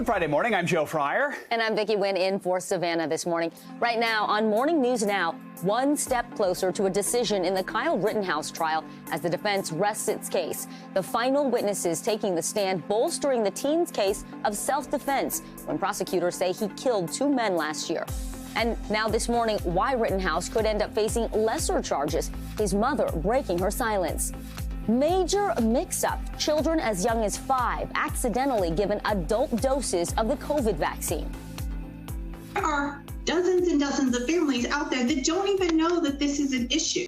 Good Friday morning. I'm Joe Fryer. And I'm Vicki Wynn in for Savannah this morning. Right now on Morning News Now, one step closer to a decision in the Kyle Rittenhouse trial as the defense rests its case. The final witnesses taking the stand, bolstering the teen's case of self-defense when prosecutors say he killed two men last year. And now this morning, why Rittenhouse could end up facing lesser charges, his mother breaking her silence. Major mix-up. Children as young as 5 accidentally given adult doses of the COVID vaccine. There are dozens and dozens of families out there that don't even know that this is an issue.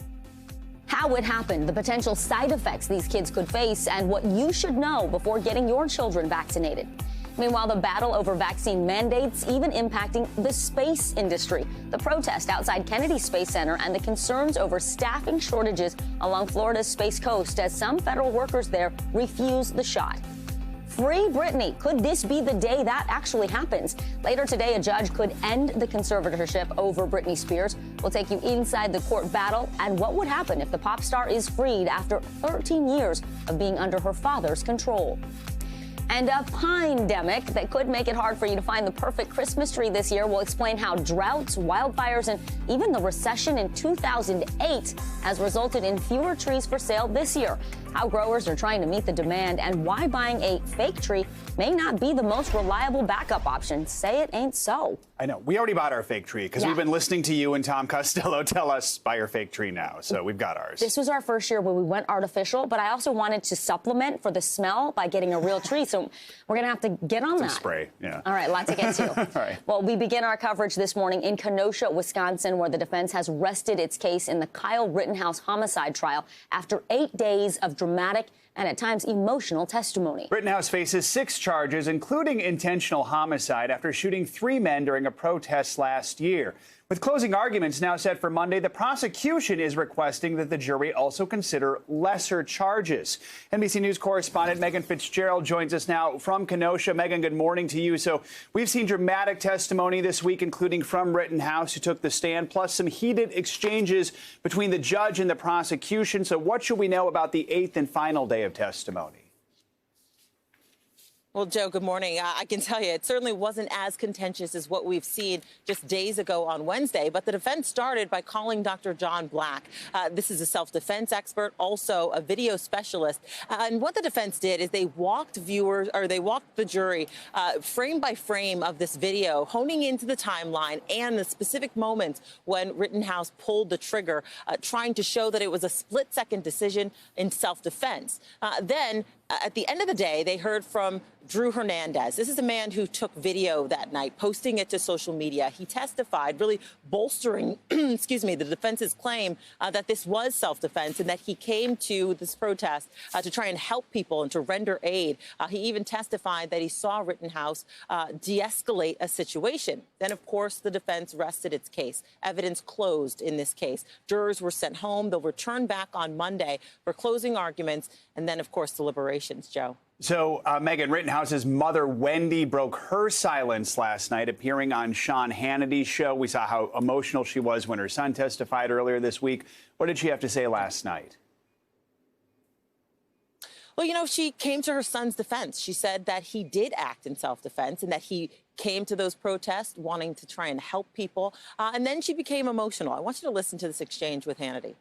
How it happened, the potential side effects these kids could face, and what you should know before getting your children vaccinated. Meanwhile, the battle over vaccine mandates even impacting the space industry. The protest outside Kennedy Space Center and the concerns over staffing shortages along Florida's Space Coast as some federal workers there refuse the shot. Free Britney. Could this be the day that actually happens? Later today, a judge could end the conservatorship over Britney Spears. We'll take you inside the court battle and what would happen if the pop star is freed after 13 years of being under her father's control. And a pine-demic that could make it hard for you to find the perfect Christmas tree this year. Will explain how droughts, wildfires, and even the recession in 2008 has resulted in fewer trees for sale this year. How growers are trying to meet the demand and why buying a fake tree may not be the most reliable backup option. Say it ain't so. I know. We already bought our fake tree because we've been listening to you and Tom Costello tell us buy your fake tree now. So we've got ours. This was our first year where we went artificial, but I also wanted to supplement for the smell by getting a real tree. So we're going to have to get on that. Spray, yeah. All right, lot to get to. All right. Well, we begin our coverage this morning in Kenosha, Wisconsin, where the defense has rested its case in the Kyle Rittenhouse homicide trial after 8 days of dramatic and at times emotional testimony. Rittenhouse faces 6 charges, including intentional homicide, after shooting 3 men during a protest last year. With closing arguments now set for Monday, the prosecution is requesting that the jury also consider lesser charges. NBC News correspondent Megan Fitzgerald joins us now from Kenosha. Megan, good morning to you. So we've seen dramatic testimony this week, including from Rittenhouse, who took the stand, plus some heated exchanges between the judge and the prosecution. So what should we know about the 8th and final day of testimony? Well, Joe, good morning. I can tell you it certainly wasn't as contentious as what we've seen just days ago on Wednesday. But the defense started by calling Dr. John Black. This is a self-defense expert, also a video specialist. And what the defense did is they walked the jury frame by frame of this video, honing into the timeline and the specific moments when Rittenhouse pulled the trigger, trying to show that it was a split-second decision in self-defense. Then, at the end of the day, they heard from Drew Hernandez. This is a man who took video that night, posting it to social media. He testified, really bolstering, the defense's claim that this was self-defense and that he came to this protest to try and help people and to render aid. He even testified that he saw Rittenhouse de-escalate a situation. Then, of course, the defense rested its case. Evidence closed in this case. Jurors were sent home. They'll return back on Monday for closing arguments and then, of course, deliberations, Joe. So, Megan, Rittenhouse's mother, Wendy, broke her silence last night, appearing on Sean Hannity's show. We saw how emotional she was when her son testified earlier this week. What did she have to say last night? Well, you know, she came to her son's defense. She said that he did act in self-defense and that he came to those protests wanting to try and help people. And then she became emotional. I want you to listen to this exchange with Hannity.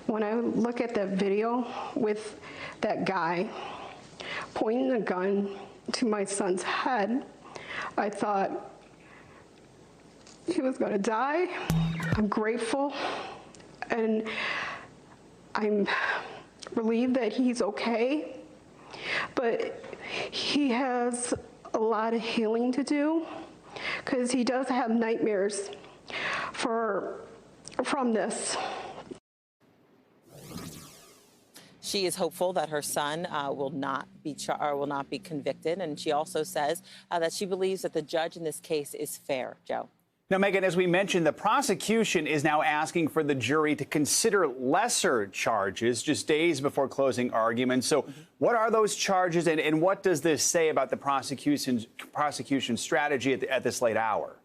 When I look at that video with that guy pointing a gun to my son's head, I thought he was going to die. I'm grateful and I'm relieved that he's okay, but he has a lot of healing to do because he does have nightmares from this. She is hopeful that her son will not be convicted, and she also says that she believes that the judge in this case is fair. Joe. Now, Megan, as we mentioned, the prosecution is now asking for the jury to consider lesser charges just days before closing arguments. So what are those charges, and what does this say about the prosecution strategy at this late hour?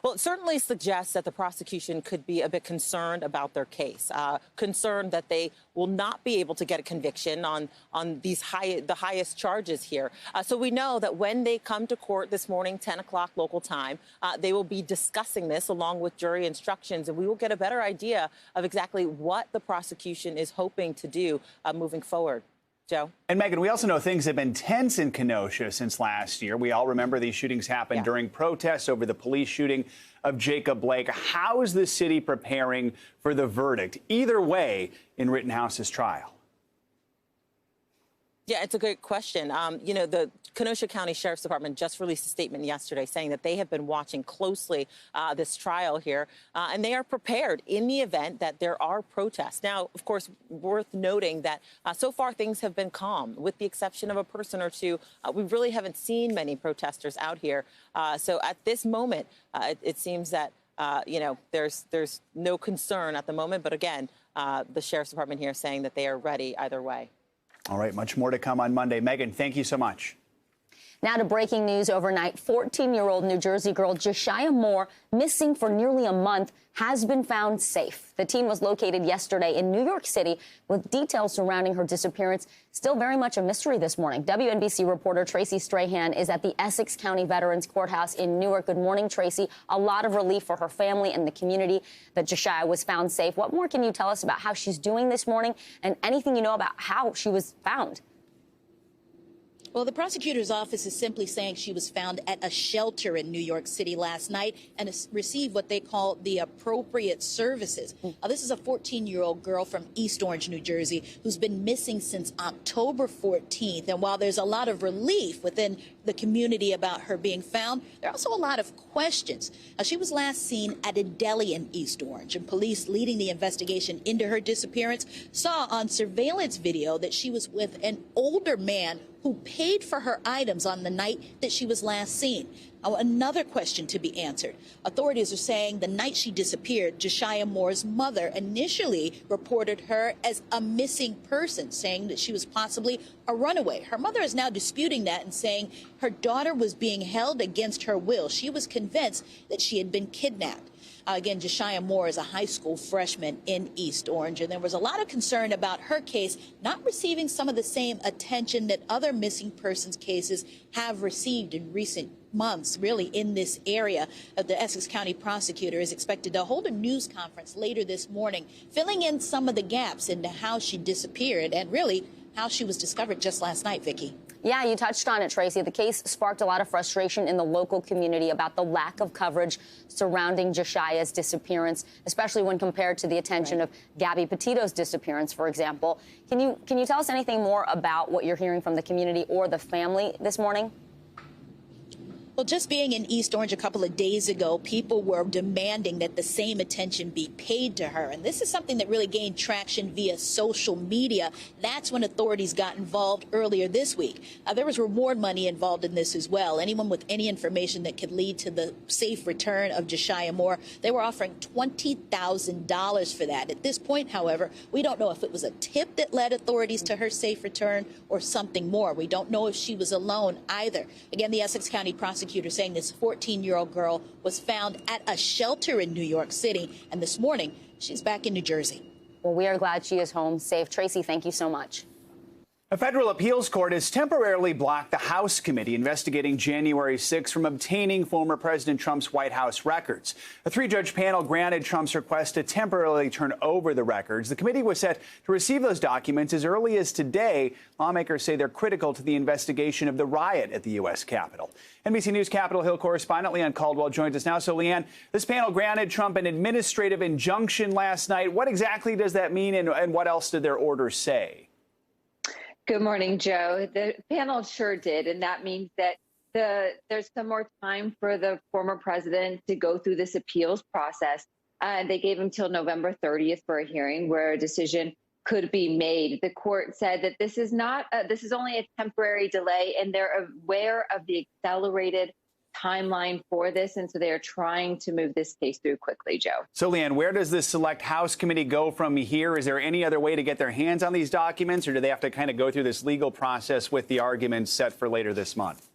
Well, it certainly suggests that the prosecution could be a bit concerned about their case, concerned that they will not be able to get a conviction on the highest charges here. So we know that when they come to court this morning, 10 o'clock local time, they will be discussing this along with jury instructions, and we will get a better idea of exactly what the prosecution is hoping to do moving forward. Joe? And Megan, we also know things have been tense in Kenosha since last year. We all remember these shootings happened during protests over the police shooting of Jacob Blake. How is the city preparing for the verdict, either way, in Rittenhouse's trial? Yeah, it's a great question. You know, the Kenosha County Sheriff's Department just released a statement yesterday saying that they have been watching closely this trial here, and they are prepared in the event that there are protests. Now, of course, worth noting that so far things have been calm, with the exception of a person or two. We really haven't seen many protesters out here. So at this moment, it seems that you know, there's no concern at the moment. But again, the Sheriff's Department here saying that they are ready either way. All right, much more to come on Monday. Megan, thank you so much. Now to breaking news overnight. 14-year-old New Jersey girl Josiah Moore, missing for nearly a month, has been found safe. The teen was located yesterday in New York City, with details surrounding her disappearance still very much a mystery this morning. WNBC reporter Tracy Strahan is at the Essex County Veterans Courthouse in Newark. Good morning, Tracy. A lot of relief for her family and the community that Josiah was found safe. What more can you tell us about how she's doing this morning and anything you know about how she was found? Well, the prosecutor's office is simply saying she was found at a shelter in New York City last night and received what they call the appropriate services. Now, this is a 14-year-old girl from East Orange, New Jersey, who's been missing since October 14th. And while there's a lot of relief within the community about her being found, there are also a lot of questions. She was last seen at a deli in East Orange, and police leading the investigation into her disappearance saw on surveillance video that she was with an older man who paid for her items on the night that she was last seen. Now, another question to be answered. Authorities are saying the night she disappeared, Josiah Moore's mother initially reported her as a missing person, saying that she was possibly a runaway. Her mother is now disputing that and saying her daughter was being held against her will. She was convinced that she had been kidnapped. Again, Josiah Moore is a high school freshman in East Orange, and there was a lot of concern about her case not receiving some of the same attention that other missing persons cases have received in recent months, really, in this area. The Essex County prosecutor is expected to hold a news conference later this morning, filling in some of the gaps into how she disappeared and really how she was discovered just last night, Vicki. Yeah, you touched on it, Tracy. The case sparked a lot of frustration in the local community about the lack of coverage surrounding Josiah's disappearance, especially when compared to the attention of Gabby Petito's disappearance, for example. Can you tell us anything more about what you're hearing from the community or the family this morning? Well, just being in East Orange a couple of days ago, people were demanding that the same attention be paid to her. And this is something that really gained traction via social media. That's when authorities got involved earlier this week. There was reward money involved in this as well. Anyone with any information that could lead to the safe return of Josiah Moore, they were offering $20,000 for that. At this point, however, we don't know if it was a tip that led authorities to her safe return or something more. We don't know if she was alone either. Again, the Essex County prosecutor saying this 14-year-old girl was found at a shelter in New York City, and this morning she's back in New Jersey. Well, we are glad she is home safe. Tracy, thank you so much. A federal appeals court has temporarily blocked the House committee investigating January 6 from obtaining former President Trump's White House records. A three-judge panel granted Trump's request to temporarily turn over the records. The committee was set to receive those documents as early as today. Lawmakers say they're critical to the investigation of the riot at the U.S. Capitol. NBC News Capitol Hill correspondent Leanne Caldwell joins us now. So, Leanne, this panel granted Trump an administrative injunction last night. What exactly does that mean, and what else did their orders say? Good morning, Joe. The panel sure did, and that means that there's some more time for the former president to go through this appeals process. They gave him till November 30th for a hearing where a decision could be made. The court said that this is only a temporary delay, and they're aware of the accelerated timeline for this, and so they are trying to move this case through quickly, Joe. So, Leanne, where does this select House committee go from here? Is there any other way to get their hands on these documents, or do they have to kind of go through this legal process with the arguments set for later this month?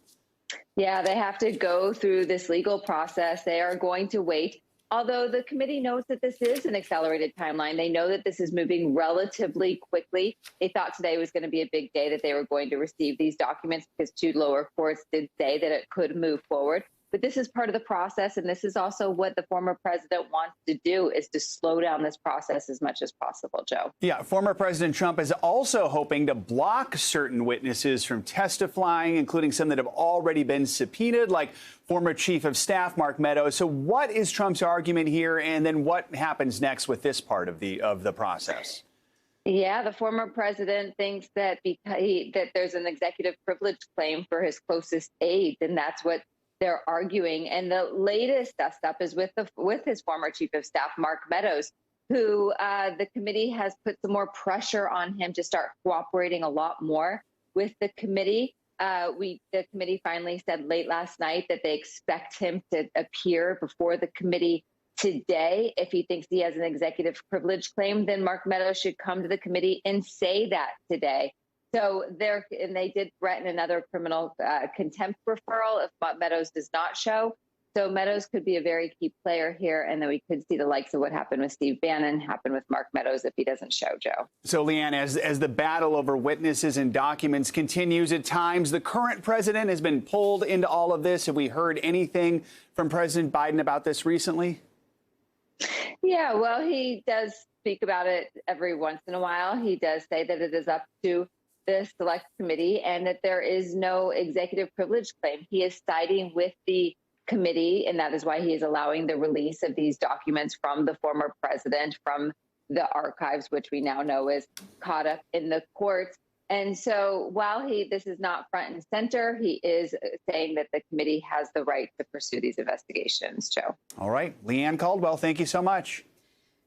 Yeah, they have to go through this legal process. They are going to wait. Although the committee knows that this is an accelerated timeline, they know that this is moving relatively quickly. They thought today was going to be a big day that they were going to receive these documents because two lower courts did say that it could move forward. But this is part of the process, and this is also what the former president wants to do, is to slow down this process as much as possible, Joe. Yeah, former President Trump is also hoping to block certain witnesses from testifying, including some that have already been subpoenaed, like former Chief of Staff Mark Meadows. So what is Trump's argument here, and then what happens next with this part of the process? Yeah, the former president thinks that that there's an executive privilege claim for his closest aides, and that's what they're arguing. And the latest dust up is with his former Chief of Staff, Mark Meadows, who the committee has put some more pressure on him to start cooperating a lot more with the committee. The committee finally said late last night that they expect him to appear before the committee today. If he thinks he has an executive privilege claim, then Mark Meadows should come to the committee and say that today. So they did threaten another criminal contempt referral if Meadows does not show. So Meadows could be a very key player here, and then we could see the likes of what happened with Steve Bannon happen with Mark Meadows if he doesn't show, Joe. So, Leanne, as the battle over witnesses and documents continues at times, the current president has been pulled into all of this. Have we heard anything from President Biden about this recently? Yeah, well, he does speak about it every once in a while. He does say that it is up to the select committee and that there is no executive privilege claim. He is siding with the committee, and that is why he is allowing the release of these documents from the former president, from the archives, which we now know is caught up in the courts. And so while this is not front and center, he is saying that the committee has the right to pursue these investigations, Joe. All right. Leanne Caldwell, thank you so much.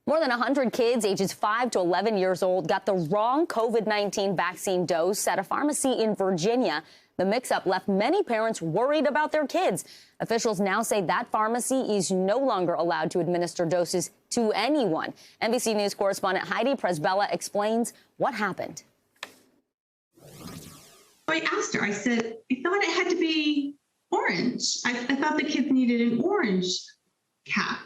More than 100 kids ages 5 to 11 years old got the wrong COVID-19 vaccine dose at a pharmacy in Virginia. The mix-up left many parents worried about their kids. Officials now say that pharmacy is no longer allowed to administer doses to anyone. NBC News correspondent Heidi Presbella explains what happened. I asked her, I said, I thought it had to be orange. I thought the kids needed an orange cap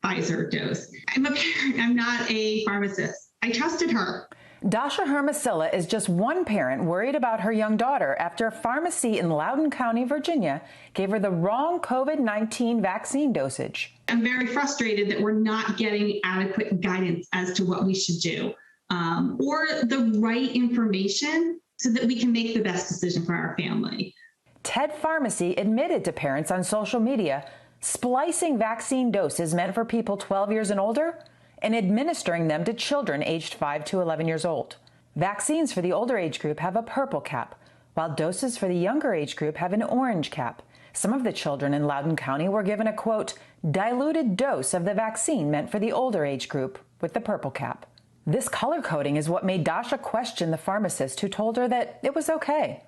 Pfizer dose. I'm a parent, I'm not a pharmacist. I trusted her. Dasha Hermosilla is just one parent worried about her young daughter after a pharmacy in Loudoun County, Virginia, gave her the wrong COVID-19 vaccine dosage. I'm very frustrated that we're not getting adequate guidance as to what we should do, or the right information so that we can make the best decision for our family. TED Pharmacy admitted to parents on social media splicing vaccine doses meant for people 12 years and older and administering them to children aged 5 to 11 years old. Vaccines for the older age group have a purple cap, while doses for the younger age group have an orange cap. Some of the children in Loudoun County were given a, quote, diluted dose of the vaccine meant for the older age group with the purple cap. This color coding is what made Dasha question the pharmacist who told her that it was okay.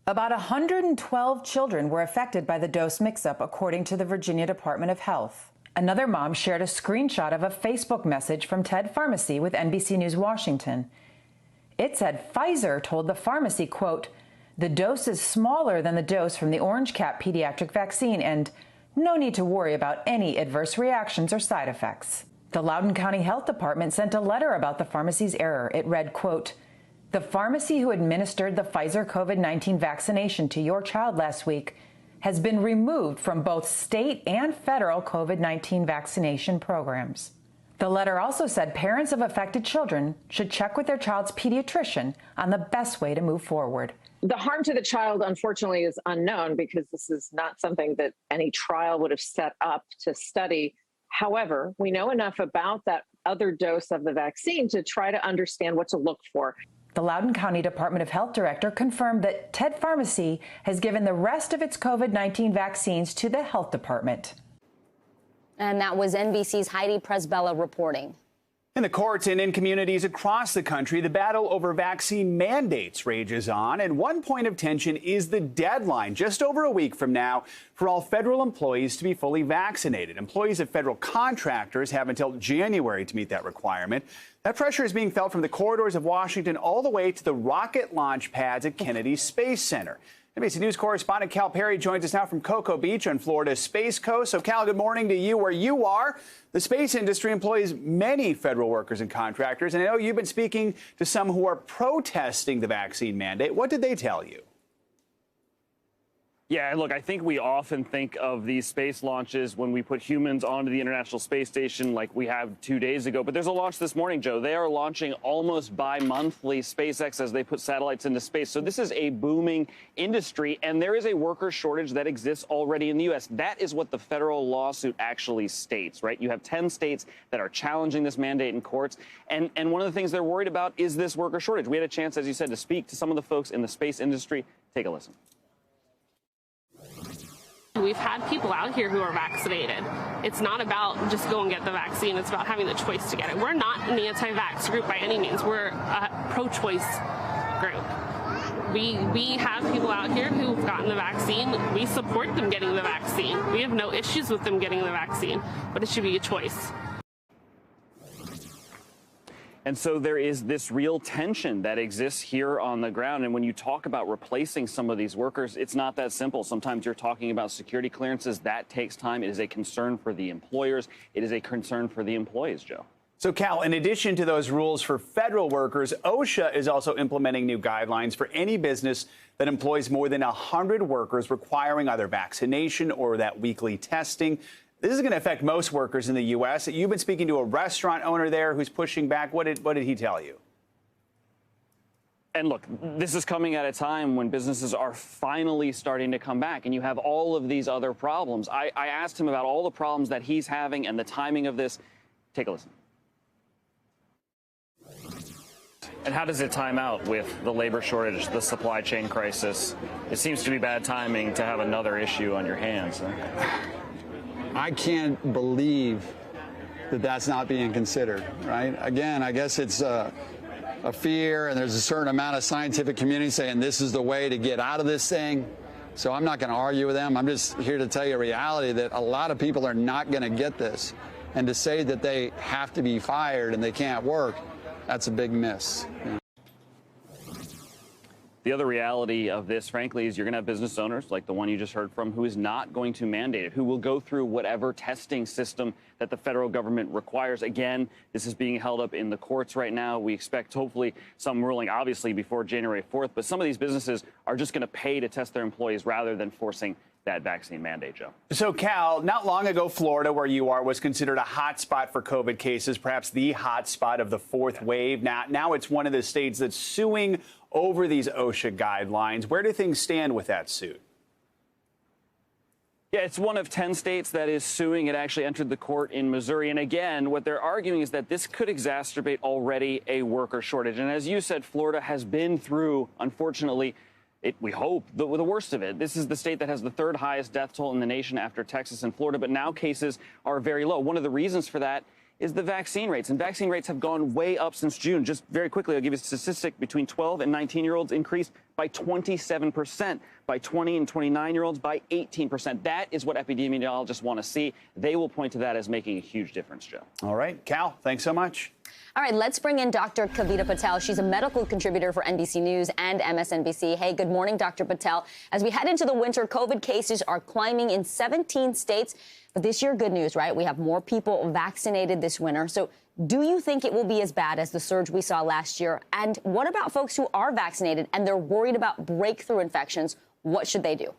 About 112 children were affected by the dose mix-up, according to the Virginia Department of Health. Another mom shared a screenshot of a Facebook message from TED Pharmacy with NBC News Washington. It said Pfizer told the pharmacy, quote, the dose is smaller than the dose from the orange cap pediatric vaccine and no need to worry about any adverse reactions or side effects. The Loudoun County Health Department sent a letter about the pharmacy's error. It read, quote, the pharmacy who administered the Pfizer COVID-19 vaccination to your child last week has been removed from both state and federal COVID-19 vaccination programs. The letter also said parents of affected children should check with their child's pediatrician on the best way to move forward. The harm to the child, unfortunately, is unknown because this is not something that any trial would have set up to study. However, we know enough about that other dose of the vaccine to try to understand what to look for. The Loudoun County Department of Health director confirmed that TED Pharmacy has given the rest of its COVID-19 vaccines to the health department. And that was NBC's Heidi Presbella reporting. In the courts and in communities across the country, the battle over vaccine mandates rages on, and one point of tension is the deadline, just over a week from now, for all federal employees to be fully vaccinated. Employees of federal contractors have until January to meet that requirement. That pressure is being felt from the corridors of Washington all the way to the rocket launch pads at Kennedy Space Center. NBC News correspondent Cal Perry joins us now from Cocoa Beach on Florida's Space Coast. So, Cal, good morning to you where you are. The space industry employs many federal workers and contractors, and I know you've been speaking to some who are protesting the vaccine mandate. What did they tell you? Yeah, look, I think we often think of these space launches when we put humans onto the International Space Station like we have 2 days ago. But there's a launch this morning, Joe. They are launching almost bi-monthly SpaceX as they put satellites into space. So this is a booming industry, and there is a worker shortage that exists already in the U.S. That is what the federal lawsuit actually states, right? You have 10 states that are challenging this mandate in courts. And one of the things they're worried about is this worker shortage. We had a chance, as you said, to speak to some of the folks in the space industry. Take a listen. We've had people out here who are vaccinated. It's not about just go and get the vaccine. It's about having the choice to get it. We're not an anti-vax group by any means. We're a pro-choice group. We have people out here who've gotten the vaccine. We support them getting the vaccine. We have no issues with them getting the vaccine, but it should be a choice. And so there is this real tension that exists here on the ground. And when you talk about replacing some of these workers, it's not that simple. Sometimes you're talking about security clearances. That takes time. It is a concern for the employers. It is a concern for the employees, Joe. So, Cal, in addition to those rules for federal workers, OSHA is also implementing new guidelines for any business that employs more than 100 workers, requiring either vaccination or that weekly testing. This is going to affect most workers in the U.S. You've been speaking to a restaurant owner there who's pushing back. What did he tell you? And look, this is coming at a time when businesses are finally starting to come back, and you have all of these other problems. I asked him about all the problems that he's having and the timing of this. Take a listen. And how does it time out with the labor shortage, the supply chain crisis? It seems to be bad timing to have another issue on your hands. I can't believe that that's not being considered, right? Again, I guess it's a fear, and there's a certain amount of scientific community saying this is the way to get out of this thing. So I'm not going to argue with them. I'm just here to tell you a reality that a lot of people are not going to get this. And to say that they have to be fired and they can't work, that's a big miss. The other reality of this, frankly, is you're going to have business owners like the one you just heard from who is not going to mandate it, who will go through whatever testing system that the federal government requires. Again, this is being held up in the courts right now. We expect hopefully some ruling, obviously, before January 4th. But some of these businesses are just going to pay to test their employees rather than forcing that vaccine mandate, Joe. So, Cal, not long ago, Florida, where you are, was considered a hot spot for COVID cases, perhaps the hot spot of the fourth wave. Now it's one of the states that's suing over these OSHA guidelines. Where do things stand with that suit? Yeah, it's one of 10 states that is suing. It actually entered the court in Missouri. And again, what they're arguing is that this could exacerbate already a worker shortage. And as you said, Florida has been through, unfortunately, we hope, the worst of it. This is the state that has the third highest death toll in the nation after Texas and Florida. But now cases are very low. One of the reasons for that is the vaccine rates. And vaccine rates have gone way up since June. Just very quickly, I'll give you a statistic. Between 12 and 19-year-olds increased by 27%. By 20 and 29-year-olds by 18%. That is what epidemiologists want to see. They will point to that as making a huge difference, Joe. All right. Cal, thanks so much. All right, let's bring in Dr. Kavita Patel. She's a medical contributor for NBC News and MSNBC. Hey, good morning, Dr. Patel. As we head into the winter, COVID cases are climbing in 17 states. But this year, good news, right? We have more people vaccinated this winter. So do you think it will be as bad as the surge we saw last year? And what about folks who are vaccinated and they're worried about breakthrough infections? What should they do?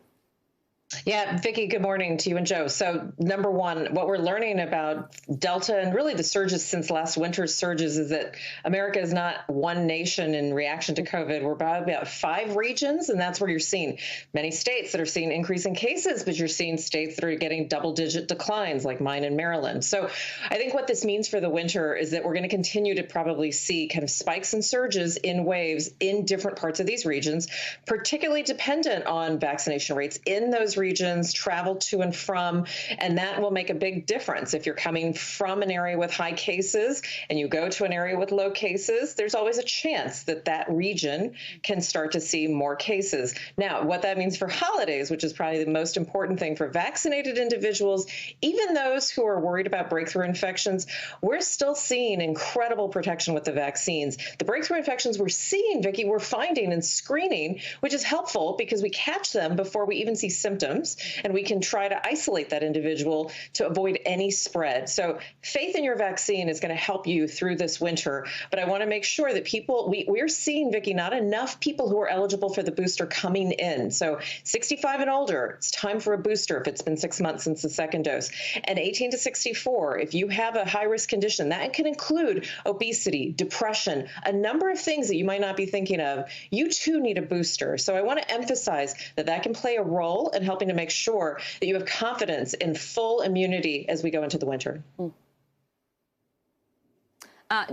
Yeah, Vicki, good morning to you and Joe. So number one, what we're learning about Delta and really the surges since last winter's surges is that America is not one nation in reaction to COVID. We're about 5 regions, and that's where you're seeing many states that are seeing increasing cases, but you're seeing states that are getting double-digit declines like mine in Maryland. So I think what this means for the winter is that we're going to continue to probably see kind of spikes and surges in waves in different parts of these regions, particularly dependent on vaccination rates in those regions, travel to and from, and that will make a big difference. If you're coming from an area with high cases and you go to an area with low cases, there's always a chance that that region can start to see more cases. Now, what that means for holidays, which is probably the most important thing for vaccinated individuals, even those who are worried about breakthrough infections, we're still seeing incredible protection with the vaccines. The breakthrough infections we're seeing, Vicki, we're finding in screening, which is helpful because we catch them before we even see symptoms, and we can try to isolate that individual to avoid any spread. So faith in your vaccine is going to help you through this winter. But I want to make sure that people, we're seeing, Vicki, not enough people who are eligible for the booster coming in. So 65 and older, it's time for a booster if it's been 6 months since the second dose. And 18 to 64, if you have a high-risk condition, that can include obesity, depression, a number of things that you might not be thinking of, you too need a booster. So I want to emphasize that that can play a role in helping to make sure that you have confidence in full immunity as we go into the winter.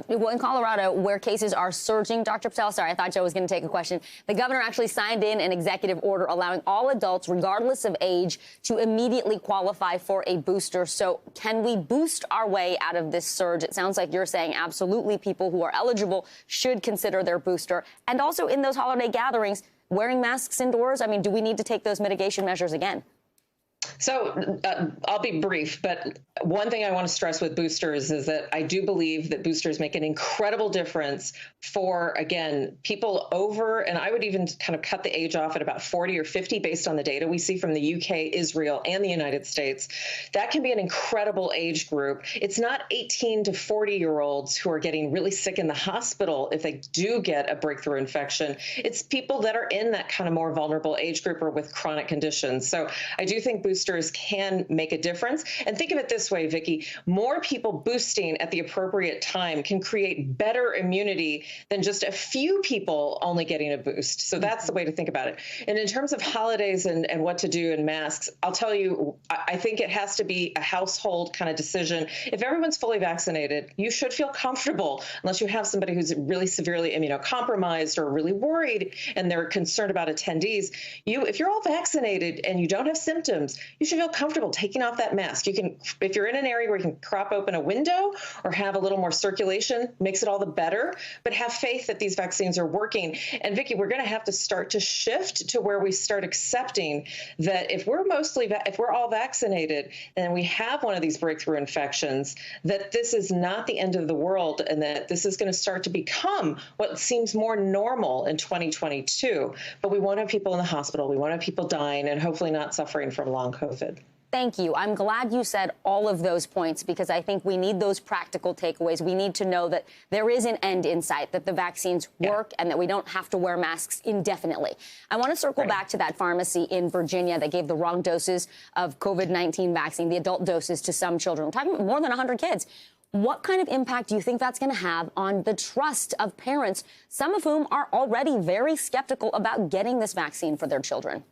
Well, in Colorado, where cases are surging, Dr. Patel, sorry, I thought Joe was going to take a question. The governor actually signed in an executive order allowing all adults, regardless of age, to immediately qualify for a booster. So can we boost our way out of this surge? It sounds like you're saying absolutely people who are eligible should consider their booster. And also in those holiday gatherings, wearing masks indoors. I mean, do we need to take those mitigation measures again? So I'll be brief, but one thing I want to stress with boosters is that I do believe that boosters make an incredible difference for, again, people over, and I would even kind of cut the age off at about 40 or 50 based on the data we see from the UK, Israel, and the United States. That can be an incredible age group. It's not 18 to 40-year-olds who are getting really sick in the hospital if they do get a breakthrough infection. It's people that are in that kind of more vulnerable age group or with chronic conditions. So I do think boosters can make a difference. And think of it this way, Vicki, more people boosting at the appropriate time can create better immunity than just a few people only getting a boost. So that's the way to think about it. And in terms of holidays and what to do in masks, I'll tell you, I think it has to be a household kind of decision. If everyone's fully vaccinated, you should feel comfortable, unless you have somebody who's really severely immunocompromised or really worried and they're concerned about attendees. If you're all vaccinated and you don't have symptoms, you should feel comfortable taking off that mask. You can, if you're in an area where you can crop open a window or have a little more circulation, makes it all the better, but have faith that these vaccines are working. And Vicki, we're going to have to start to shift to where we start accepting that if we're all vaccinated and we have one of these breakthrough infections, that this is not the end of the world and that this is going to start to become what seems more normal in 2022. But we won't have people in the hospital. We won't have people dying and hopefully not suffering from long COVID. Thank you. I'm glad you said all of those points because I think we need those practical takeaways. We need to know that there is an end in sight, that the vaccines work and that we don't have to wear masks indefinitely. I want to circle back to that pharmacy in Virginia that gave the wrong doses of COVID-19 vaccine, the adult doses, to some children. We're talking about more than 100 kids. What kind of impact do you think that's going to have on the trust of parents, some of whom are already very skeptical about getting this vaccine for their children?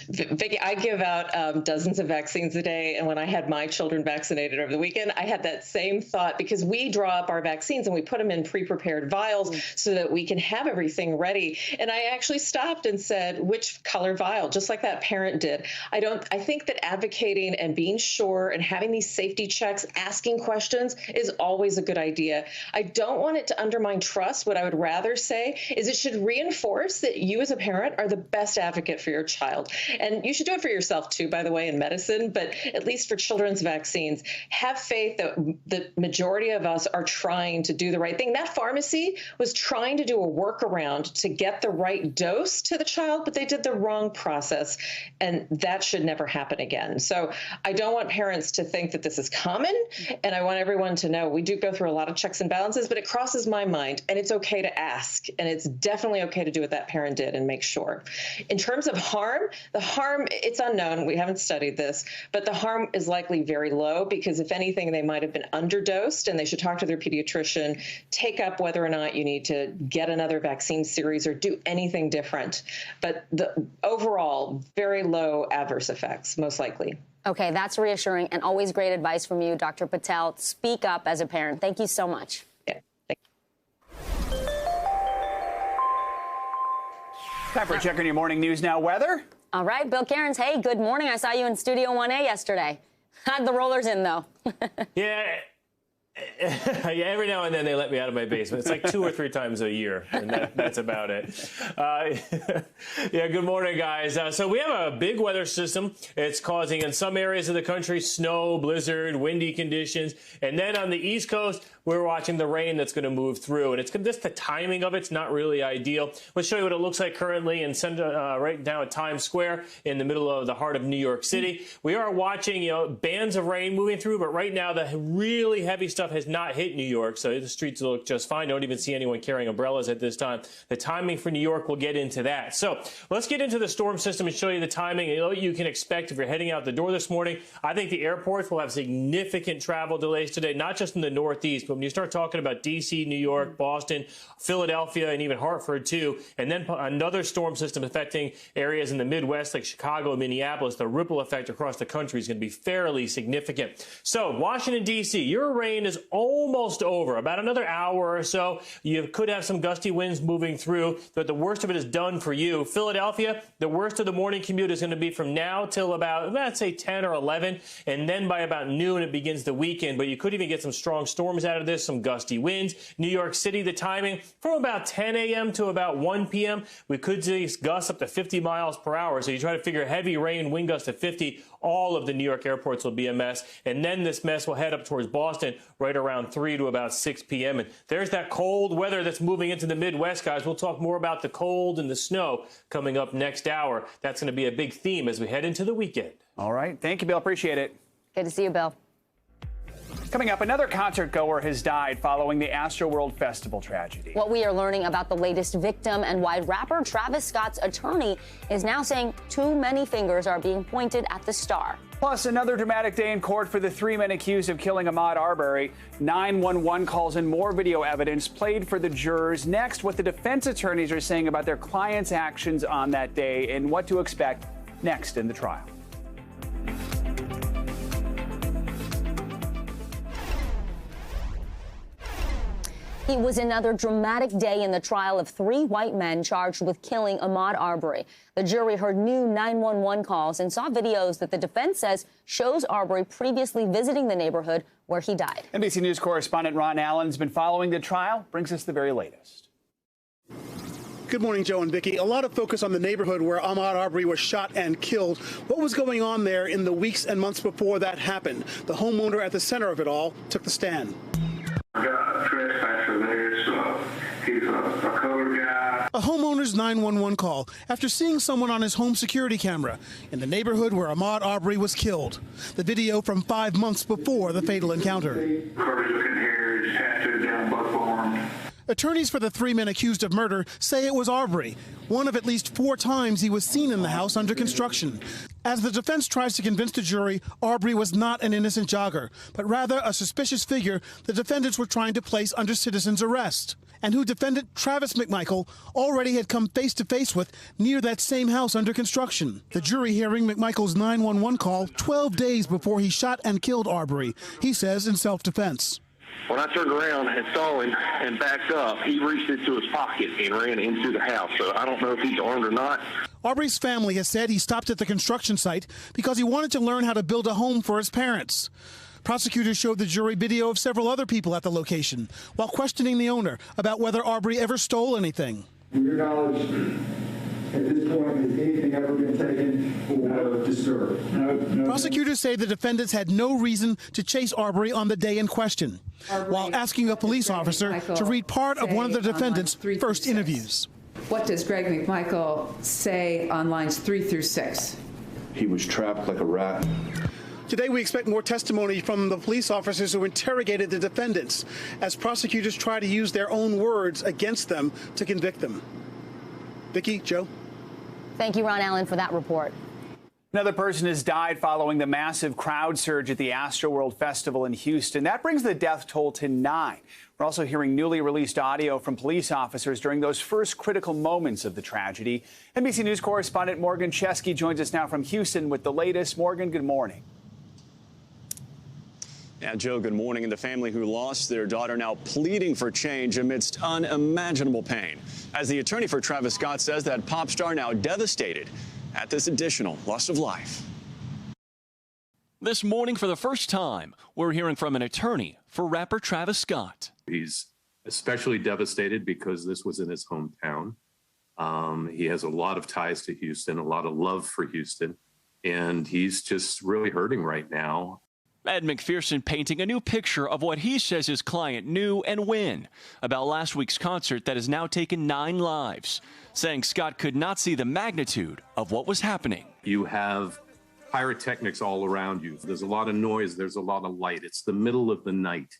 Vicki, I give out dozens of vaccines a day, and when I had my children vaccinated over the weekend, I had that same thought because we draw up our vaccines and we put them in pre-prepared vials so that we can have everything ready. And I actually stopped and said, which color vial, just like that parent did. I think that advocating and being sure and having these safety checks, asking questions is always a good idea. I don't want it to undermine trust. What I would rather say is it should reinforce that you as a parent are the best advocate for your child. And you should do it for yourself, too, by the way, in medicine, but at least for children's vaccines, have faith that the majority of us are trying to do the right thing. That pharmacy was trying to do a workaround to get the right dose to the child, but they did the wrong process, and that should never happen again. So I don't want parents to think that this is common, and I want everyone to know we do go through a lot of checks and balances, but it crosses my mind, and it's okay to ask, and it's definitely okay to do what that parent did and make sure. In terms of harm, the harm, it's unknown. We haven't studied this, but the harm is likely very low because if anything, they might have been underdosed and they should talk to their pediatrician, take up whether or not you need to get another vaccine series or do anything different. But the overall, very low adverse effects, most likely. Okay, that's reassuring and always great advice from you, Dr. Patel. Speak up as a parent. Thank you so much. Yeah. Time for a check on your morning news now weather. All right, Bill Cairns, hey, good morning. I saw you in Studio 1A yesterday. Had the rollers in, though. Yeah. Yeah, every now and then they let me out of my basement. It's like 2 or 3 times a year, and that's about it. Yeah, good morning, guys. So we have a big weather system. It's causing in some areas of the country snow, blizzard, windy conditions. And then on the East Coast, we're watching the rain that's going to move through. And it's just the timing of it's not really ideal. Let's show you what it looks like currently in right now at Times Square in the middle of the heart of New York City. We are watching, bands of rain moving through, but right now the really heavy stuff has not hit New York, so the streets look just fine. Don't even see anyone carrying umbrellas at this time. The timing for New York, we'll get into that. So let's get into the storm system and show you the timing and what you can expect if you're heading out the door this morning. I think the airports will have significant travel delays today, not just in the Northeast, but when you start talking about D.C., New York, Boston, Philadelphia, and even Hartford, too, and then another storm system affecting areas in the Midwest like Chicago and Minneapolis, the ripple effect across the country is going to be fairly significant. So Washington, D.C., your rain is almost over. About another hour or so, you could have some gusty winds moving through, but the worst of it is done for you. Philadelphia, the worst of the morning commute is going to be from now till about, let's say, 10 or 11, and then by about noon, it begins the weekend, but you could even get some strong storms out of this, some gusty winds. New York City, the timing from about 10 a.m. to about 1 p.m., we could see gusts up to 50 miles per hour, so you try to figure heavy rain, wind gusts to 50, all of the New York airports will be a mess, and then this mess will head up towards Boston right around 3 to about 6 p.m. And there's that cold weather that's moving into the Midwest, guys. We'll talk more about the cold and the snow coming up next hour. That's going to be a big theme as we head into the weekend. All right. Thank you, Bill. Appreciate it. Good to see you, Bill. Coming up, another concert goer has died following the Astroworld Festival tragedy. What we are learning about the latest victim and why rapper Travis Scott's attorney is now saying too many fingers are being pointed at the star. Plus, another dramatic day in court for the 3 men accused of killing Ahmaud Arbery. 911 calls and more video evidence played for the jurors. Next, what the defense attorneys are saying about their clients' actions on that day and what to expect next in the trial. It was another dramatic day in the trial of 3 white men charged with killing Ahmaud Arbery. The jury heard new 911 calls and saw videos that the defense says shows Arbery previously visiting the neighborhood where he died. NBC News correspondent Ron Allen has been following the trial, brings us the very latest. Good morning, Joe and Vicki. A lot of focus on the neighborhood where Ahmaud Arbery was shot and killed. What was going on there in the weeks and months before that happened? The homeowner at the center of it all took the stand. I got a trespasser there, so he's a colored guy. A homeowner's 911 call after seeing someone on his home security camera in the neighborhood where Ahmaud Arbery was killed. The video from 5 months before the fatal encounter. Curly-looking hair, is tattooed down both arms. Attorneys for the 3 men accused of murder say it was Arbery, one of at least 4 times he was seen in the house under construction. As the defense tries to convince the jury Arbery was not an innocent jogger, but rather a suspicious figure the defendants were trying to place under citizen's arrest, and who defendant Travis McMichael already had come face-to-face with near that same house under construction. The jury hearing McMichael's 911 call 12 days before he shot and killed Arbery, he says in self-defense. When I turned around and saw him and backed up, he reached into his pocket and ran into the house. So I don't know if he's armed or not. Arbery's family has said he stopped at the construction site because he wanted to learn how to build a home for his parents. Prosecutors showed the jury video of several other people at the location while questioning the owner about whether Arbery ever stole anything. To your knowledge, at this point, has anything ever been taken or disturbed? No. Prosecutors say the defendants had no reason to chase Arbery on the day in question, while asking a police officer to read part of one of the defendants' first interviews. What does Greg McMichael say on lines 3 through 6? He was trapped like a rat. Today, we expect more testimony from the police officers who interrogated the defendants as prosecutors try to use their own words against them to convict them. Vicki, Joe. Thank you, Ron Allen, for that report. Another person has died following the massive crowd surge at the Astroworld Festival in Houston. That brings the death toll to 9. We're also hearing newly released audio from police officers during those first critical moments of the tragedy. NBC News correspondent Morgan Chesky joins us now from Houston with the latest. Morgan, good morning. Yeah, Joe, good morning. And the family who lost their daughter now pleading for change amidst unimaginable pain. As the attorney for Travis Scott says that pop star now devastated at this additional loss of life. This morning, for the first time, we're hearing from an attorney for rapper Travis Scott. He's especially devastated because this was in his hometown. He has a lot of ties to Houston, a lot of love for Houston, and he's just really hurting right now. Ed McPherson painting a new picture of what he says his client knew and when about last week's concert that has now taken 9 lives, saying Scott could not see the magnitude of what was happening. You have pyrotechnics all around you. There's a lot of noise. There's a lot of light. It's the middle of the night.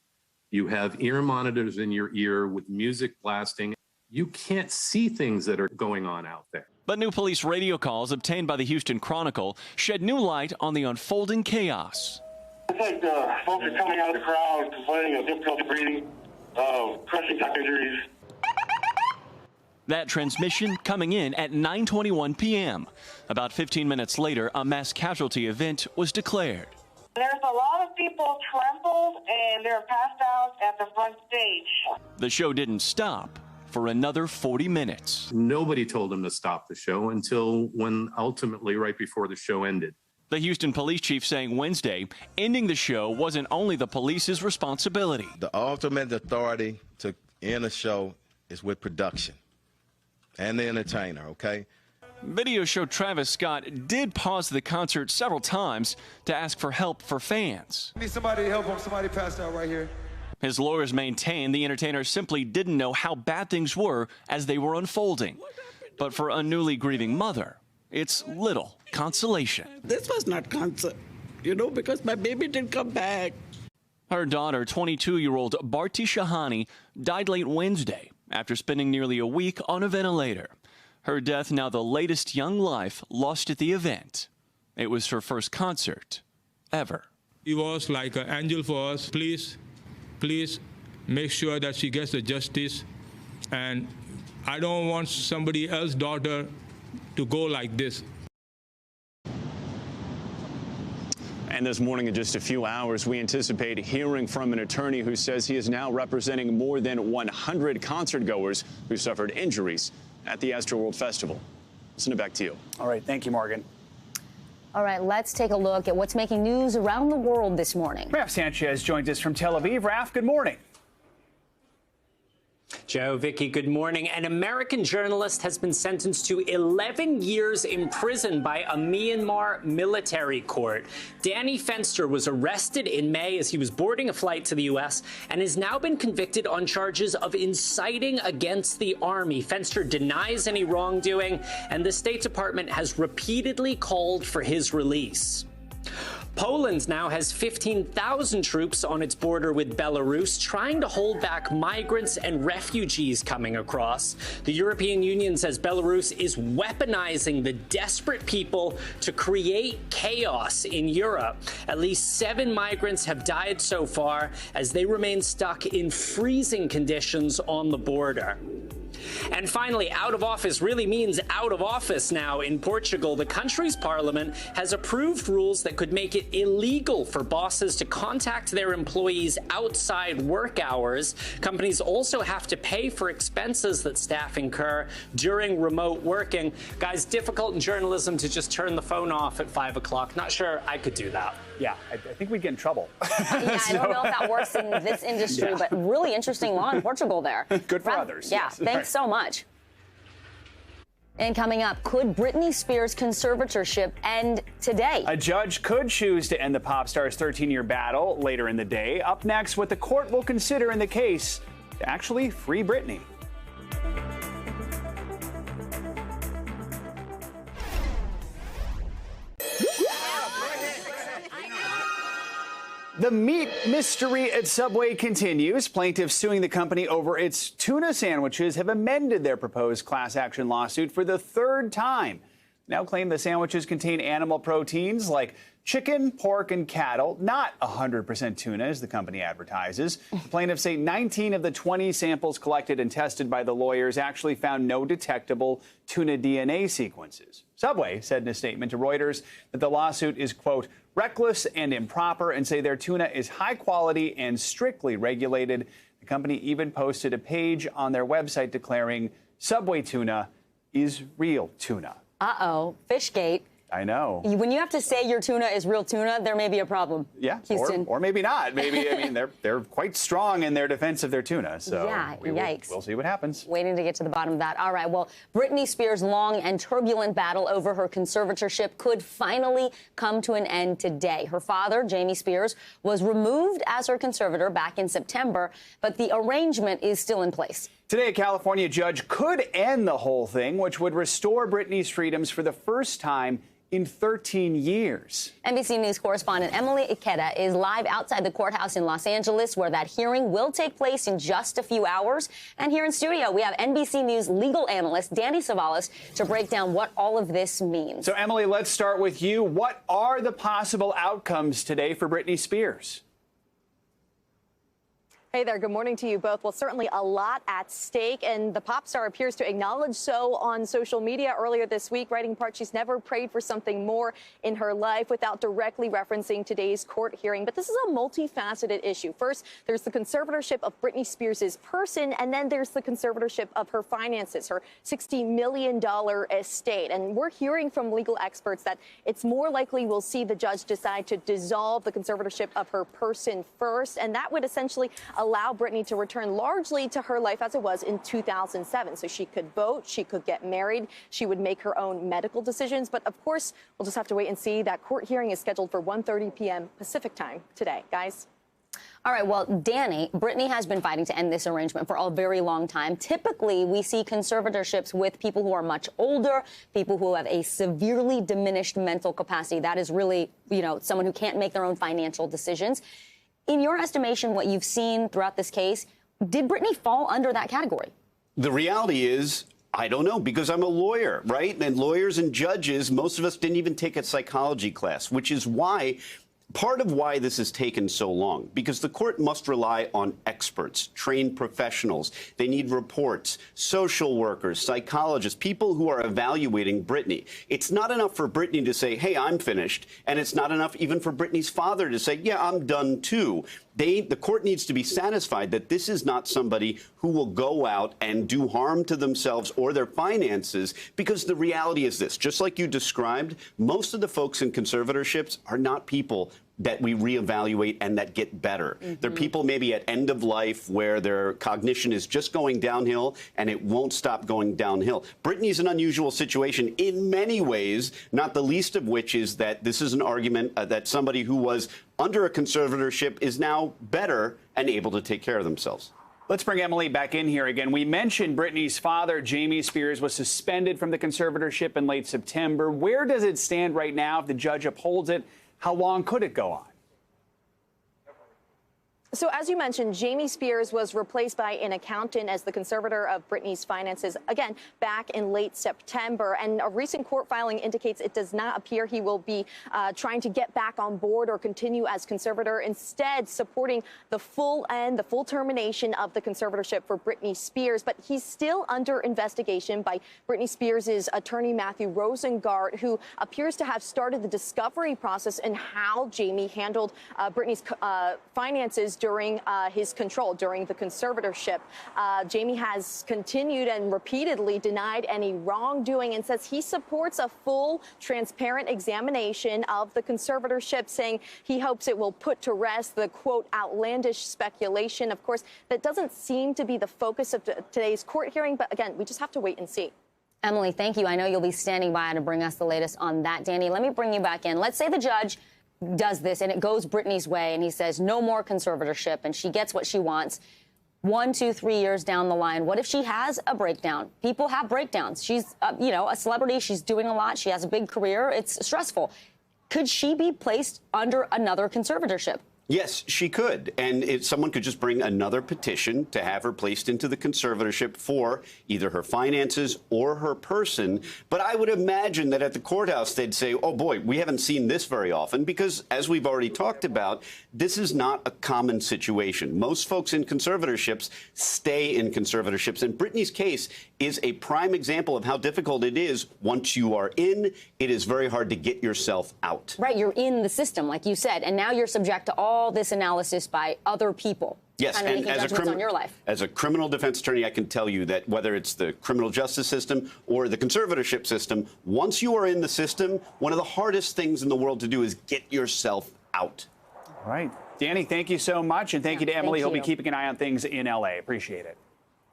You have ear monitors in your ear with music blasting. You can't see things that are going on out there. But new police radio calls obtained by the Houston Chronicle shed new light on the unfolding chaos. It's like the folks are coming out of the crowd complaining of difficulty breathing, crushing top injuries. That transmission coming in at 9:21 p.m. About 15 minutes later, a mass casualty event was declared. There's a lot of people trampled and they're passed out at the front stage. The show didn't stop for another 40 minutes. Nobody told him to stop the show until when ultimately right before the show ended. The Houston police chief saying Wednesday, ending the show wasn't only the police's responsibility. The ultimate authority to end a show is with production and the entertainer, okay? Video showed Travis Scott did pause the concert several times to ask for help for fans. Need somebody to help him. Somebody passed out right here. His lawyers maintain the entertainer simply didn't know how bad things were as they were unfolding. But for a newly grieving mother, it's little consolation. This was not concert, because my baby didn't come back. Her daughter, 22-year-old Bharti Shahani, died late Wednesday after spending nearly a week on a ventilator. Her death now the latest young life lost at the event. It was her first concert ever. He was like an angel for us. Please make sure that she gets the justice. And I don't want somebody else's daughter to go like this. And this morning, in just a few hours, we anticipate hearing from an attorney who says he is now representing more than 100 concertgoers who suffered injuries at the Astroworld Festival. Send it back to you. All right. Thank you, Morgan. All right, let's take a look at what's making news around the world this morning. Raf Sanchez joins us from Tel Aviv. Raf, good morning. Joe, Vicky, good morning. An American journalist has been sentenced to 11 years in prison by a Myanmar military court. Danny Fenster was arrested in May as he was boarding a flight to the U.S. and has now been convicted on charges of inciting against the army. Fenster denies any wrongdoing, and the State Department has repeatedly called for his release. Poland now has 15,000 troops on its border with Belarus, trying to hold back migrants and refugees coming across. The European Union says Belarus is weaponizing the desperate people to create chaos in Europe. At least 7 migrants have died so far as they remain stuck in freezing conditions on the border. And finally, out of office really means out of office now in Portugal. The country's parliament has approved rules that could make it illegal for bosses to contact their employees outside work hours. Companies also have to pay for expenses that staff incur during remote working. Guys, difficult in journalism to just turn the phone off at 5 o'clock. Not sure I could do that. Yeah, I think we'd get in trouble. Yeah, I don't know if that works in this industry, but really interesting law in Portugal there. Good for others. Yeah, yes. thanks so much. And coming up, could Britney Spears' conservatorship end today? A judge could choose to end the pop star's 13-year battle later in the day. Up next, what the court will consider in the case to actually free Britney. The meat mystery at Subway continues. Plaintiffs suing the company over its tuna sandwiches have amended their proposed class action lawsuit for the 3rd time. Now claim the sandwiches contain animal proteins like chicken, pork, and cattle, not 100% tuna, as the company advertises. The plaintiffs say 19 of the 20 samples collected and tested by the lawyers actually found no detectable tuna DNA sequences. Subway said in a statement to Reuters that the lawsuit is, quote, reckless and improper, and say their tuna is high quality and strictly regulated. The company even posted a page on their website declaring Subway tuna is real tuna. Uh-oh, Fishgate. I know. When you have to say your tuna is real tuna, there may be a problem. Yeah, Houston. or maybe not. Maybe, I mean, they're quite strong in their defense of their tuna. So yeah, yikes. We'll see what happens. Waiting to get to the bottom of that. All right, well, Britney Spears' long and turbulent battle over her conservatorship could finally come to an end today. Her father, Jamie Spears, was removed as her conservator back in September, but the arrangement is still in place. Today, a California judge could end the whole thing, which would restore Britney's freedoms for the first time in 13 years. NBC News correspondent Emily Ikeda is live outside the courthouse in Los Angeles, where that hearing will take place in just a few hours. And here in studio, we have NBC News legal analyst Danny Savalas to break down what all of this means. So, Emily, let's start with you. What are the possible outcomes today for Britney Spears? Hey there, good morning to you both. Well, certainly a lot at stake, and the pop star appears to acknowledge so on social media earlier this week, writing in part she's never prayed for something more in her life without directly referencing today's court hearing. But this is a multifaceted issue. First, there's the conservatorship of Britney Spears' person, and then there's the conservatorship of her finances, her $60 million estate. And we're hearing from legal experts that it's more likely we'll see the judge decide to dissolve the conservatorship of her person first, and that would essentially allow Britney to return largely to her life as it was in 2007. So she could vote, she could get married, she would make her own medical decisions. But of course, we'll just have to wait and see. That court hearing is scheduled for 1:30 p.m. Pacific time today. Guys? All right, well, Danny, Britney has been fighting to end this arrangement for a very long time. Typically, we see conservatorships with people who are much older, people who have a severely diminished mental capacity. That is really, someone who can't make their own financial decisions. In your estimation, what you've seen throughout this case, did Britney fall under that category? The reality is, I don't know, because I'm a lawyer, right? And lawyers and judges, most of us didn't even take a psychology class, which is why part of why this has taken so long, because the court must rely on experts, trained professionals. They need reports, social workers, psychologists, people who are evaluating Britney. It's not enough for Britney to say, hey, I'm finished. And it's not enough even for Britney's father to say, yeah, I'm done too. The court needs to be satisfied that this is not somebody who will go out and do harm to themselves or their finances, because the reality is this. Just like you described, most of the folks in conservatorships are not people that we reevaluate and that get better. Mm-hmm. They're people maybe at end of life where their cognition is just going downhill and it won't stop going downhill. Britney's an unusual situation in many ways, not the least of which is that this is an argument that somebody who was under a conservatorship is now better and able to take care of themselves. Let's bring Emily back in here again. We mentioned Britney's father, Jamie Spears, was suspended from the conservatorship in late September. Where does it stand right now if the judge upholds it? How long could it go on? So as you mentioned, Jamie Spears was replaced by an accountant as the conservator of Britney's finances, again, back in late September. And a recent court filing indicates it does not appear he will be trying to get back on board or continue as conservator, instead supporting the full termination of the conservatorship for Britney Spears. But he's still under investigation by Britney Spears' attorney, Matthew Rosengart, who appears to have started the discovery process in how Jamie handled Britney's finances during his control, during the conservatorship. Jamie has continued and repeatedly denied any wrongdoing and says he supports a full, transparent examination of the conservatorship, saying he hopes it will put to rest the, quote, outlandish speculation. Of course, that doesn't seem to be the focus of today's court hearing, but again, we just have to wait and see. Emily, thank you. I know you'll be standing by to bring us the latest on that. Danny, let me bring you back in. Let's say the judge does this and it goes Britney's way and he says no more conservatorship and she gets what she wants. 1, 2, 3 years down the line, what if she has a breakdown? People have breakdowns. She's, a celebrity. She's doing a lot. She has a big career. It's stressful. Could she be placed under another conservatorship? Yes, she could. And someone could just bring another petition to have her placed into the conservatorship for either her finances or her person. But I would imagine that at the courthouse, they'd say, oh, boy, we haven't seen this very often because, as we've already talked about, this is not a common situation. Most folks in conservatorships stay in conservatorships. And Britney's case is a prime example of how difficult it is. Once you are in, it is very hard to get yourself out. Right. You're in the system, like you said, and now you're subject to all all this analysis by other people. Yes, kind of and making judgments on your life. as a criminal defense attorney, I can tell you that whether it's the criminal justice system or the conservatorship system, once you are in the system, one of the hardest things in the world to do is get yourself out. All right. Danny, thank you so much. And thank you to Emily, who'll be keeping an eye on things in L.A. Appreciate it.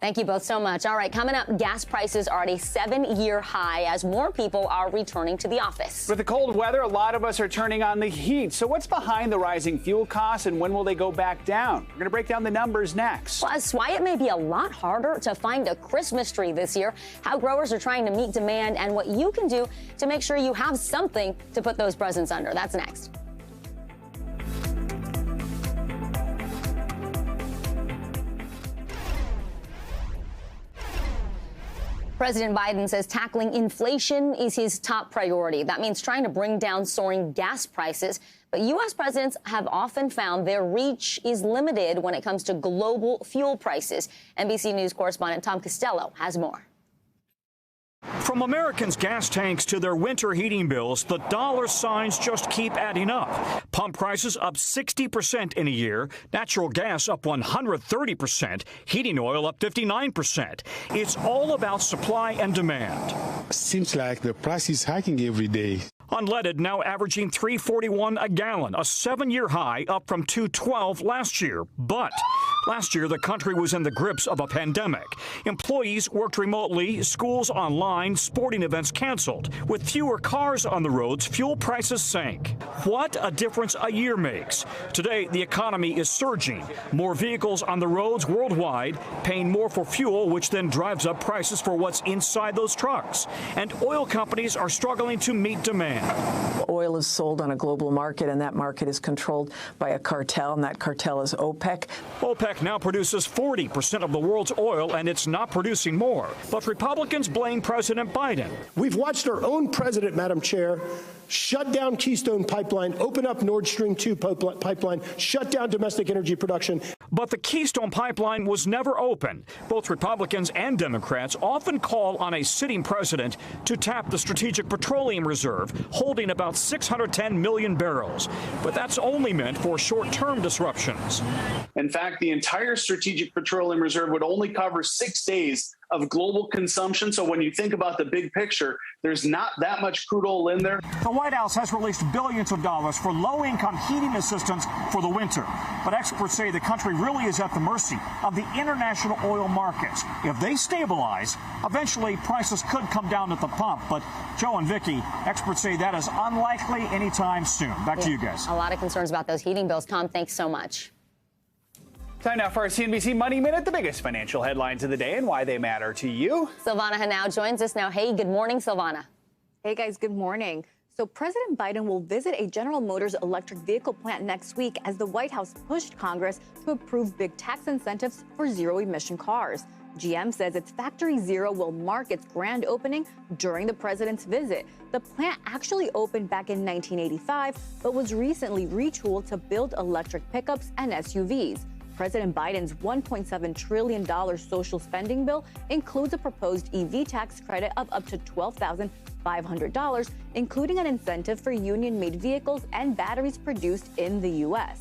Thank you both so much. All right, coming up, gas prices are at a 7-year high as more people are returning to the office. With the cold weather, a lot of us are turning on the heat. So what's behind the rising fuel costs and when will they go back down? We're going to break down the numbers next. Plus, why it may be a lot harder to find a Christmas tree this year, how growers are trying to meet demand, and what you can do to make sure you have something to put those presents under. That's next. President Biden says tackling inflation is his top priority. That means trying to bring down soaring gas prices. But U.S. presidents have often found their reach is limited when it comes to global fuel prices. NBC News correspondent Tom Costello has more. From Americans' gas tanks to their winter heating bills, the dollar signs just keep adding up. Pump prices up 60% in a year, natural gas up 130%, heating oil up 59%. It's all about supply and demand. Seems like the price is hiking every day. Unleaded now averaging $3.41 a gallon, a 7-year high, up from $2.12 last year. But last year, the country was in the grips of a pandemic. Employees worked remotely, schools online, sporting events canceled. With fewer cars on the roads, fuel prices sank. What a difference a year makes. Today, the economy is surging. More vehicles on the roads worldwide, paying more for fuel, which then drives up prices for what's inside those trucks. And oil companies are struggling to meet demand. Oil is sold on a global market, and that market is controlled by a cartel, and that cartel is OPEC. OPEC now produces 40% of the world's oil, and it's not producing more. But Republicans blame President Biden. We've watched our own president, Madam Chair, shut down Keystone Pipeline, open up Nord Stream 2 pipeline, shut down domestic energy production. But the Keystone Pipeline was never open. Both Republicans and Democrats often call on a sitting president to tap the Strategic Petroleum Reserve, holding about 610 million barrels. But that's only meant for short-term disruptions. In fact, the entire Strategic Petroleum Reserve would only cover 6 days of global consumption. So when you think about the big picture, there's not that much crude oil in there. The White House has released billions of dollars for low-income heating assistance for the winter. But experts say the country really is at the mercy of the international oil markets. If they stabilize, eventually prices could come down at the pump. But Joe and Vicki, experts say that is unlikely anytime soon. Back to you guys. A lot of concerns about those heating bills. Tom, thanks so much. Time now for our CNBC Money Minute, the biggest financial headlines of the day and why they matter to you. Silvana Henao joins us now. Hey, good morning, Silvana. Hey, guys, good morning. So President Biden will visit a General Motors electric vehicle plant next week as the White House pushed Congress to approve big tax incentives for zero-emission cars. GM says its Factory Zero will mark its grand opening during the president's visit. The plant actually opened back in 1985, but was recently retooled to build electric pickups and SUVs. President Biden's $1.7 trillion social spending bill includes a proposed EV tax credit of up to $12,500, including an incentive for union-made vehicles and batteries produced in the U.S.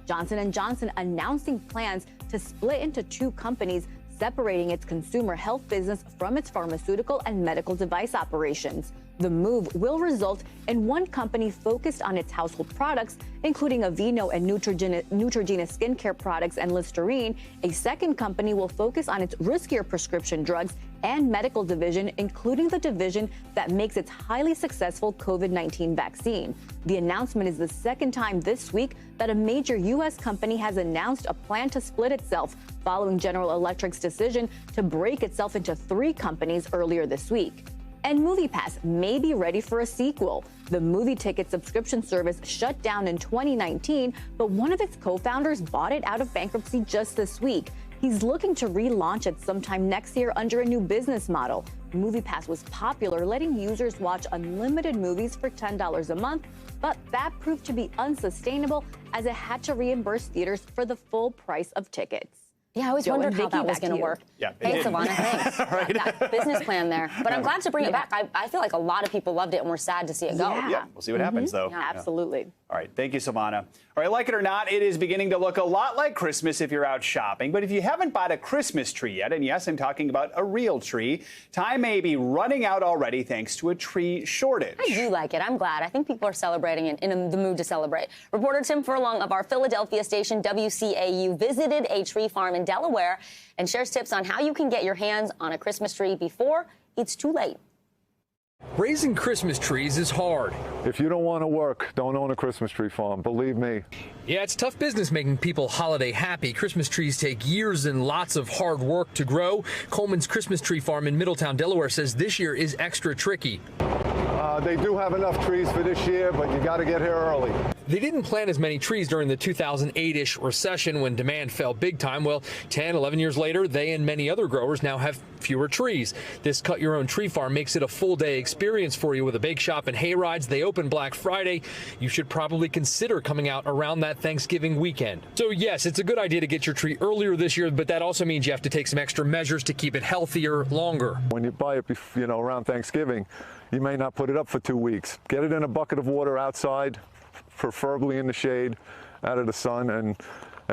Johnson & Johnson announcing plans to split into 2 companies, separating its consumer health business from its pharmaceutical and medical device operations. The move will result in one company focused on its household products, including Aveeno and Neutrogena skincare products and Listerine. A second company will focus on its riskier prescription drugs and medical division, including the division that makes its highly successful COVID-19 vaccine. The announcement is the second time this week that a major U.S. company has announced a plan to split itself, following General Electric's decision to break itself into 3 companies earlier this week. And MoviePass may be ready for a sequel. The movie ticket subscription service shut down in 2019, but one of its co-founders bought it out of bankruptcy just this week. He's looking to relaunch it sometime next year under a new business model. MoviePass was popular, letting users watch unlimited movies for $10 a month, but that proved to be unsustainable as it had to reimburse theaters for the full price of tickets. Yeah, I always Joe wondered and how Vicky, that was back to going to you. work. Yeah, Hey, Savannah, thanks. Right. That business plan there. But I'm glad to bring it back. I feel like a lot of people loved it and we're sad to see it go. Yeah, we'll see what happens, though. Yeah. Absolutely. All right, thank you, Savannah. All right, like it or not, it is beginning to look a lot like Christmas if you're out shopping. But if you haven't bought a Christmas tree yet, and yes, I'm talking about a real tree, time may be running out already thanks to a tree shortage. I do like it. I'm glad. I think people are celebrating and in the mood to celebrate. Reporter Tim Furlong of our Philadelphia station WCAU visited a tree farm in Delaware and shares tips on how you can get your hands on a Christmas tree before it's too late. Raising Christmas trees is hard. If you don't want to work, don't own a Christmas tree farm, believe me. Yeah, it's tough business making people holiday happy. Christmas trees take years and lots of hard work to grow. Coleman's Christmas Tree Farm in Middletown, Delaware says this year is extra tricky. They do have enough trees for this year, but you got to get here early. They didn't plant as many trees during the 2008-ish recession when demand fell big time. Well, 10, 11 years later, they and many other growers now have fewer trees. This cut-your-own tree farm makes it a full-day experience for you with a bake shop and hay rides. They open Black Friday. You should probably consider coming out around that Thanksgiving weekend. So, yes, it's a good idea to get your tree earlier this year, but that also means you have to take some extra measures to keep it healthier longer. When you buy it, around Thanksgiving, you may not put it up for 2 weeks. Get it in a bucket of water outside, preferably in the shade, out of the sun, and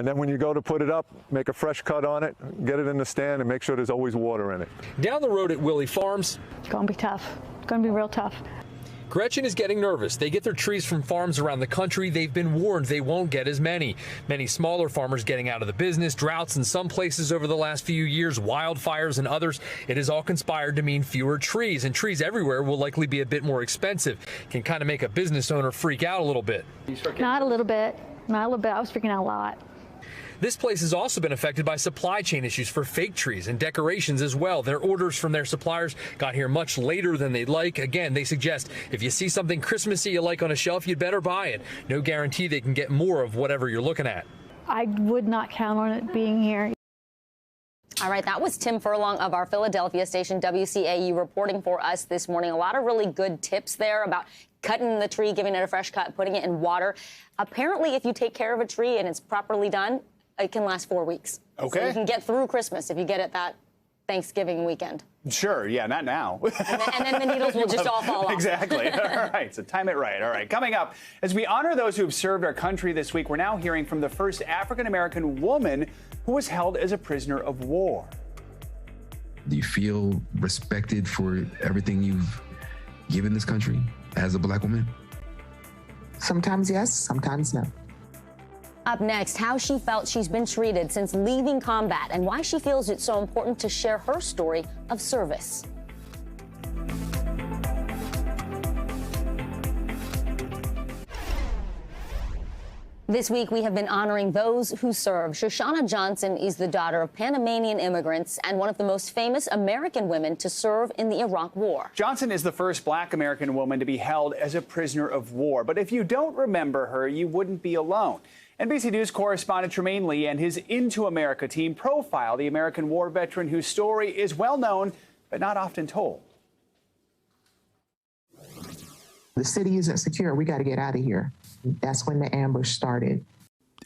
then when you go to put it up, make a fresh cut on it, get it in the stand, and make sure there's always water in it. Down the road at Willie Farms, it's going to be tough. It's going to be real tough. Gretchen is getting nervous. They get their trees from farms around the country. They've been warned they won't get as many. Many smaller farmers getting out of the business, droughts in some places over the last few years, wildfires in others. It has all conspired to mean fewer trees, and trees everywhere will likely be a bit more expensive. Can kind of make a business owner freak out a little bit. Not a little bit. Not a little bit. I was freaking out a lot. This place has also been affected by supply chain issues for fake trees and decorations as well. Their orders from their suppliers got here much later than they'd like. Again, they suggest if you see something Christmassy you like on a shelf, you'd better buy it. No guarantee they can get more of whatever you're looking at. I would not count on it being here. All right, that was Tim Furlong of our Philadelphia station WCAU reporting for us this morning. A lot of really good tips there about cutting the tree, giving it a fresh cut, putting it in water. Apparently, if you take care of a tree and it's properly done, it can last 4 weeks. Okay. So you can get through Christmas if you get it that Thanksgiving weekend. Sure, yeah, not now. And then the needles will just all fall off. Exactly. All right, so time it right. All right, coming up, as we honor those who have served our country this week, we're now hearing from the first African-American woman who was held as a prisoner of war. Do you feel respected for everything you've given this country as a Black woman? Sometimes yes, sometimes no. Up next, how she felt she's been treated since leaving combat and why she feels it's so important to share her story of service. This week, we have been honoring those who serve. Shoshana Johnson is the daughter of Panamanian immigrants and one of the most famous American women to serve in the Iraq War. Johnson is the first Black American woman to be held as a prisoner of war. But if you don't remember her, you wouldn't be alone. NBC News correspondent Tremaine Lee and his Into America team profile the American war veteran whose story is well known but not often told. The city isn't secure. We got to get out of here. That's when the ambush started.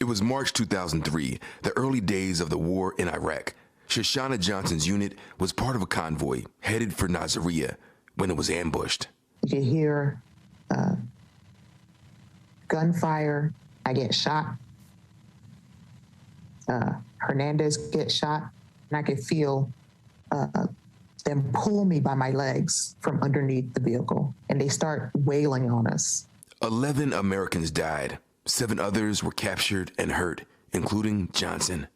It was March 2003, the early days of the war in Iraq. Shoshana Johnson's unit was part of a convoy headed for Nasiriyah when it was ambushed. You hear gunfire. I get shot. Hernandez gets shot. And I could feel them pull me by my legs from underneath the vehicle. And they start wailing on us. 11 Americans died. 7 others were captured and hurt, including Johnson.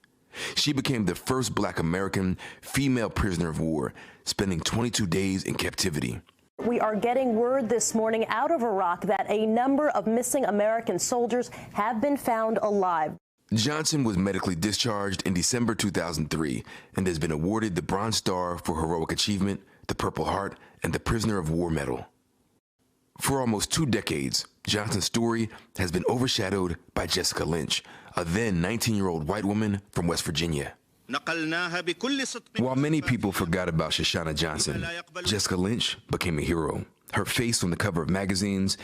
She became the first Black American female prisoner of war, spending 22 days in captivity. We are getting word this morning out of Iraq that a number of missing American soldiers have been found alive. Johnson was medically discharged in December 2003 and has been awarded the Bronze Star for heroic achievement, the Purple Heart, and the Prisoner of War Medal. For almost 2 decades, Johnson's story has been overshadowed by Jessica Lynch, a then 19-year-old white woman from West Virginia. While many people forgot about Shoshana Johnson, Jessica Lynch became a hero. Her face on the cover of magazines,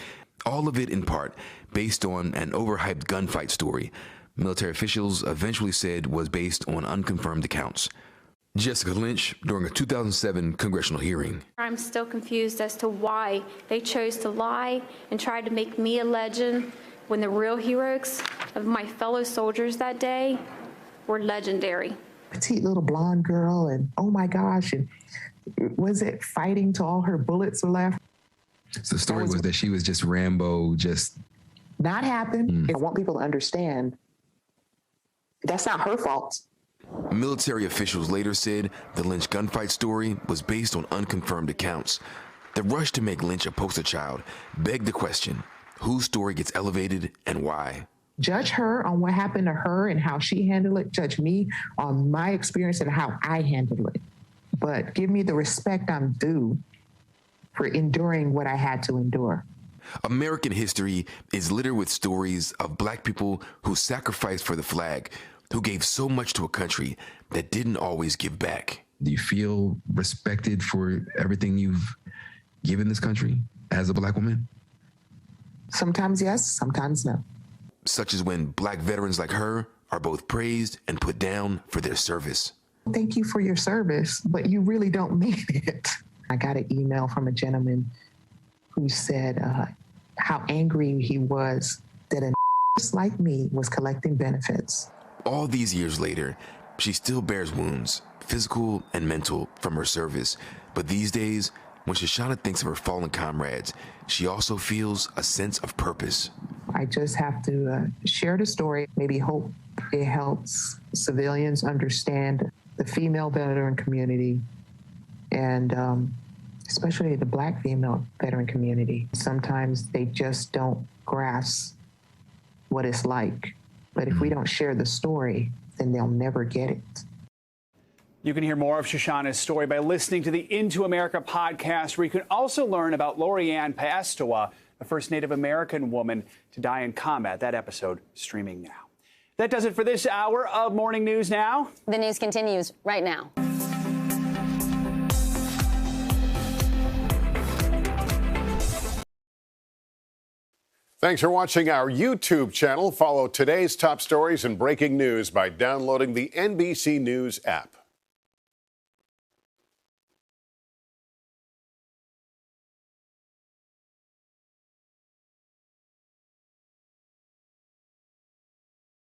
all of it in part based on an overhyped gunfight story. military officials eventually said was based on unconfirmed accounts. Jessica Lynch during a 2007 congressional hearing. I'm still confused as to why they chose to lie and try to make me a legend when the real heroes of my fellow soldiers that day were legendary. Petite little blonde girl, and oh my gosh, and was it fighting till all her bullets were left? So the story was that she was just Rambo, just not happen. I want people to understand that's not her fault. Military officials later said the Lynch gunfight story was based on unconfirmed accounts. The rush to make Lynch a poster child begged the question, whose story gets elevated and why? Judge her on what happened to her and how she handled it. Judge me on my experience and how I handled it. But give me the respect I'm due for enduring what I had to endure. American history is littered with stories of Black people who sacrificed for the flag, who gave so much to a country that didn't always give back. Do you feel respected for everything you've given this country as a Black woman? Sometimes yes, sometimes no. Such as when Black veterans like her are both praised and put down for their service. Thank you for your service, but you really don't mean it. I got an email from a gentleman who said how angry he was that a just like me was collecting benefits. All these years later, she still bears wounds, physical and mental, from her service. But these days, when Shoshana thinks of her fallen comrades, she also feels a sense of purpose. I just have to share the story, maybe hope it helps civilians understand the female veteran community and especially the Black female veteran community. Sometimes they just don't grasp what it's like. But if we don't share the story, then they'll never get it. You can hear more of Shoshana's story by listening to the Into America podcast, where you can also learn about Lorianne Paestoa, the first Native American woman to die in combat. That episode streaming now. That does it for this hour of Morning News Now. The news continues right now. Thanks for watching our YouTube channel. Follow today's top stories and breaking news by downloading the NBC News app.